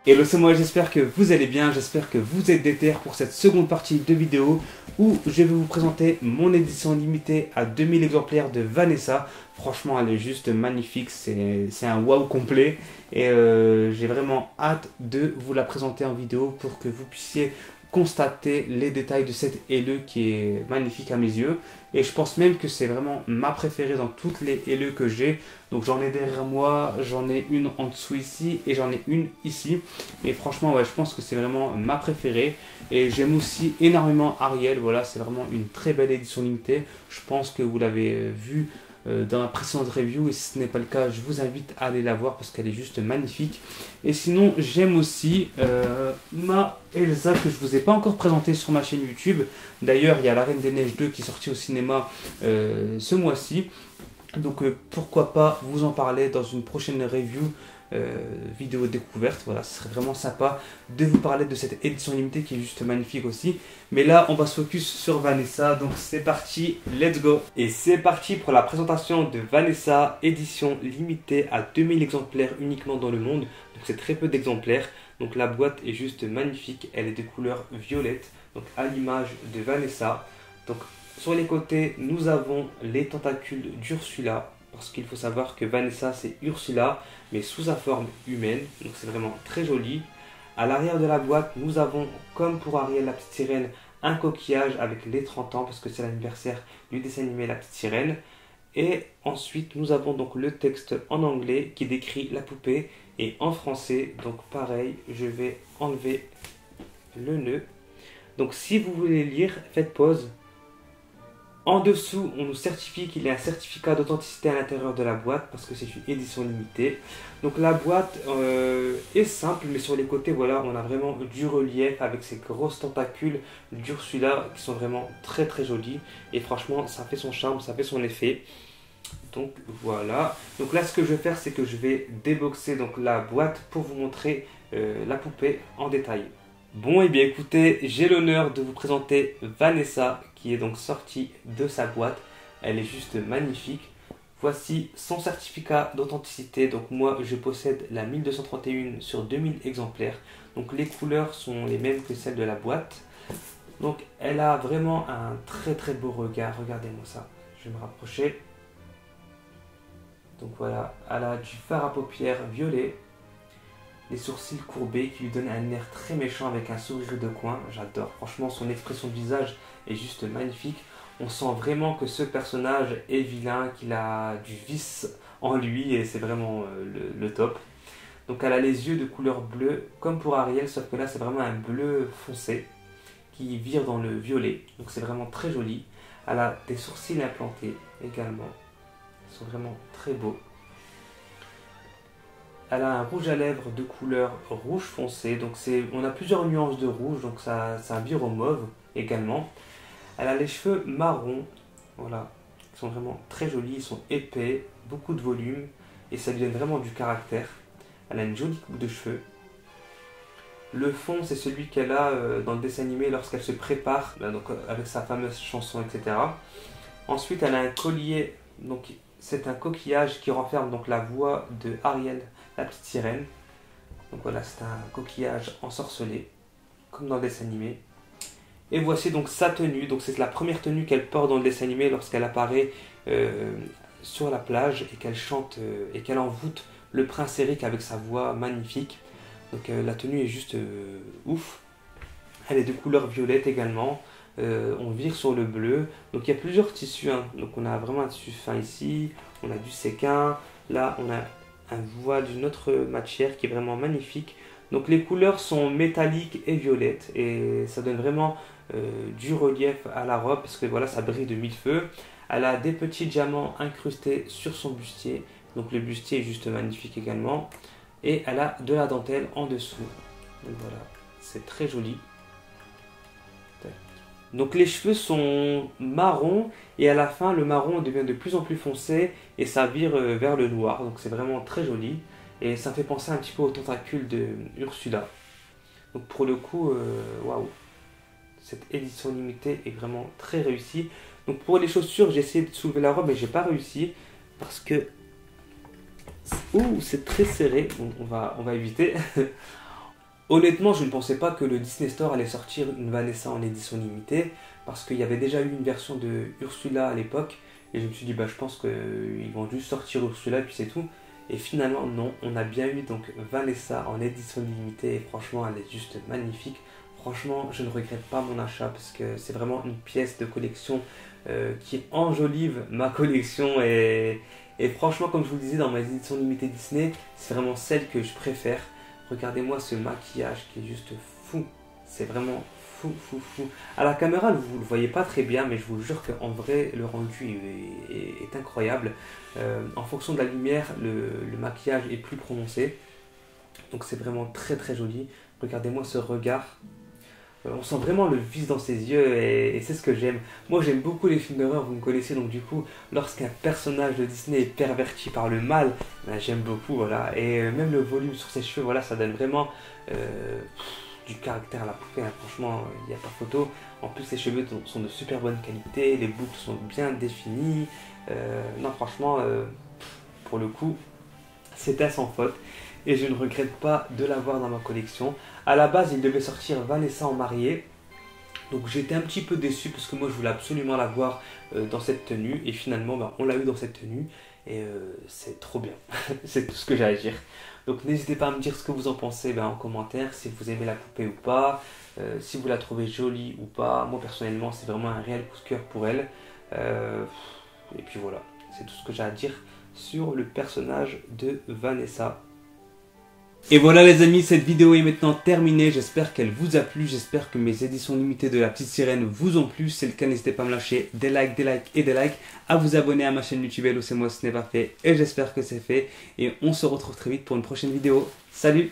Hello, c'est moi, j'espère que vous allez bien, j'espère que vous êtes déter pour cette seconde partie de vidéo où je vais vous présenter mon édition limitée à 2000 exemplaires de Vanessa. Franchement, elle est juste magnifique, c'est un wow complet et j'ai vraiment hâte de vous la présenter en vidéo pour que vous puissiez constater les détails de cette LE qui est magnifique à mes yeux. Et je pense même que c'est vraiment ma préférée dans toutes les LE que j'ai. Donc j'en ai derrière moi, j'en ai une en dessous ici et j'en ai une ici. Et franchement, ouais, je pense que c'est vraiment ma préférée. Et j'aime aussi énormément Ariel. Voilà, c'est vraiment une très belle édition limitée. Je pense que vous l'avez vu dans la précédente review. Et si ce n'est pas le cas, je vous invite à aller la voir parce qu'elle est juste magnifique. Et sinon, j'aime aussi ma Elsa que je vous ai pas encore présentée sur ma chaîne YouTube. D'ailleurs, il y a La Reine des Neiges 2 qui est sortie au cinéma ce mois-ci. Donc pourquoi pas vous en parler dans une prochaine review vidéo découverte. Voilà, ce serait vraiment sympa de vous parler de cette édition limitée qui est juste magnifique aussi. Mais là, on va se focus sur Vanessa. Donc c'est parti, let's go. Et c'est parti pour la présentation de Vanessa, édition limitée à 2000 exemplaires uniquement dans le monde. Donc c'est très peu d'exemplaires. Donc la boîte est juste magnifique. Elle est de couleur violette, donc à l'image de Vanessa. Donc sur les côtés, nous avons les tentacules d'Ursula, parce qu'il faut savoir que Vanessa c'est Ursula, mais sous sa forme humaine, donc c'est vraiment très joli. À l'arrière de la boîte, nous avons, comme pour Ariel la petite sirène, un coquillage avec les 30 ans, parce que c'est l'anniversaire du dessin animé La Petite Sirène. Et ensuite, nous avons donc le texte en anglais qui décrit la poupée, et en français, donc pareil, je vais enlever le nœud. Donc si vous voulez lire, faites pause. En dessous, on nous certifie qu'il y a un certificat d'authenticité à l'intérieur de la boîte parce que c'est une édition limitée. Donc la boîte est simple, mais sur les côtés, voilà, on a vraiment du relief avec ces grosses tentacules d'Ursula qui sont vraiment très très jolies. Et franchement, ça fait son charme, ça fait son effet. Donc voilà. Donc là, ce que je vais faire, c'est que je vais déboxer donc la boîte pour vous montrer la poupée en détail. Bon, et bien écoutez, j'ai l'honneur de vous présenter Vanessa qui est donc sortie de sa boîte. Elle est juste magnifique. Voici son certificat d'authenticité. Donc moi, je possède la 1231 sur 2000 exemplaires. Donc les couleurs sont les mêmes que celles de la boîte. Donc elle a vraiment un très très beau regard. Regardez-moi ça. Je vais me rapprocher. Donc voilà, elle a du fard à paupières violet. Les sourcils courbés qui lui donnent un air très méchant avec un sourire de coin. J'adore. Franchement, son expression de visage est juste magnifique. On sent vraiment que ce personnage est vilain, qu'il a du vice en lui et c'est vraiment le top. Donc elle a les yeux de couleur bleue comme pour Ariel, sauf que là c'est vraiment un bleu foncé qui vire dans le violet. Donc c'est vraiment très joli. Elle a des sourcils implantés également. Ils sont vraiment très beaux. Elle a un rouge à lèvres de couleur rouge foncé, donc on a plusieurs nuances de rouge, donc ça vire au mauve également. Elle a les cheveux marrons, voilà, ils sont vraiment très jolis, ils sont épais, beaucoup de volume, et ça lui donne vraiment du caractère. Elle a une jolie coupe de cheveux. Le fond, c'est celui qu'elle a dans le dessin animé lorsqu'elle se prépare, donc, avec sa fameuse chanson, etc. Ensuite, elle a un collier, donc c'est un coquillage qui renferme donc la voix de Ariel, la petite sirène. Donc voilà, c'est un coquillage ensorcelé, comme dans le dessin animé. Et voici donc sa tenue. Donc c'est la première tenue qu'elle porte dans le dessin animé lorsqu'elle apparaît sur la plage et qu'elle chante et qu'elle envoûte le prince Eric avec sa voix magnifique. Donc la tenue est juste ouf. Elle est de couleur violette également. On vire sur le bleu. Donc il y a plusieurs tissus. Hein. Donc on a vraiment un tissu fin ici. On a du séquin. Là on a un voile d'une autre matière qui est vraiment magnifique. Donc les couleurs sont métalliques et violettes. Et ça donne vraiment du relief à la robe. Parce que voilà, ça brille de mille feux. Elle a des petits diamants incrustés sur son bustier. Donc le bustier est juste magnifique également. Et elle a de la dentelle en dessous. Donc voilà, c'est très joli. Donc les cheveux sont marrons et à la fin le marron devient de plus en plus foncé et ça vire vers le noir. Donc c'est vraiment très joli et ça me fait penser un petit peu aux tentacules de Ursula. Donc pour le coup, waouh, cette édition limitée est vraiment très réussie. Donc pour les chaussures, j'ai essayé de soulever la robe mais j'ai pas réussi parce que c'est très serré. Donc on va éviter. Honnêtement, je ne pensais pas que le Disney Store allait sortir une Vanessa en édition limitée, parce qu'il y avait déjà eu une version de Ursula à l'époque, et je me suis dit, bah, je pense qu'ils vont juste sortir Ursula et puis c'est tout. Et finalement, non, on a bien eu donc Vanessa en édition limitée, et franchement, elle est juste magnifique. Franchement, je ne regrette pas mon achat, parce que c'est vraiment une pièce de collection qui enjolive ma collection, et franchement, comme je vous le disais, dans mes éditions limitées Disney, c'est vraiment celle que je préfère. Regardez-moi ce maquillage qui est juste fou. C'est vraiment fou, fou, fou. À la caméra, vous ne le voyez pas très bien, mais je vous jure qu'en vrai, le rendu est incroyable. En fonction de la lumière, le maquillage est plus prononcé. Donc c'est vraiment très très joli. Regardez-moi ce regard. On sent vraiment le vice dans ses yeux, et c'est ce que j'aime. Moi j'aime beaucoup les films d'horreur, vous me connaissez, donc du coup lorsqu'un personnage de Disney est perverti par le mal, ben, j'aime beaucoup, voilà. Et même le volume sur ses cheveux, voilà, ça donne vraiment du caractère à la poupée, hein. Franchement, il n'y a pas photo. En plus les cheveux sont de super bonne qualité, les boucles sont bien définies. Non franchement, pour le coup, c'était sans faute. Et je ne regrette pas de l'avoir dans ma collection. À la base, il devait sortir Vanessa en mariée. Donc j'étais un petit peu déçu parce que moi je voulais absolument l'avoir dans cette tenue. Et finalement, ben, on l'a eu dans cette tenue. Et c'est trop bien. C'est tout ce que j'ai à dire. Donc n'hésitez pas à me dire ce que vous en pensez ben, en commentaire. Si vous aimez la poupée ou pas. Si vous la trouvez jolie ou pas. Moi personnellement, c'est vraiment un réel coup de cœur pour elle. Et puis voilà. C'est tout ce que j'ai à dire sur le personnage de Vanessa. Et voilà les amis, cette vidéo est maintenant terminée, j'espère qu'elle vous a plu, j'espère que mes éditions limitées de la petite sirène vous ont plu. Si c'est le cas, n'hésitez pas à me lâcher des likes et des likes, à vous abonner à ma chaîne YouTube Hello c'est moi ce n'est pas fait, et j'espère que c'est fait, et on se retrouve très vite pour une prochaine vidéo. Salut!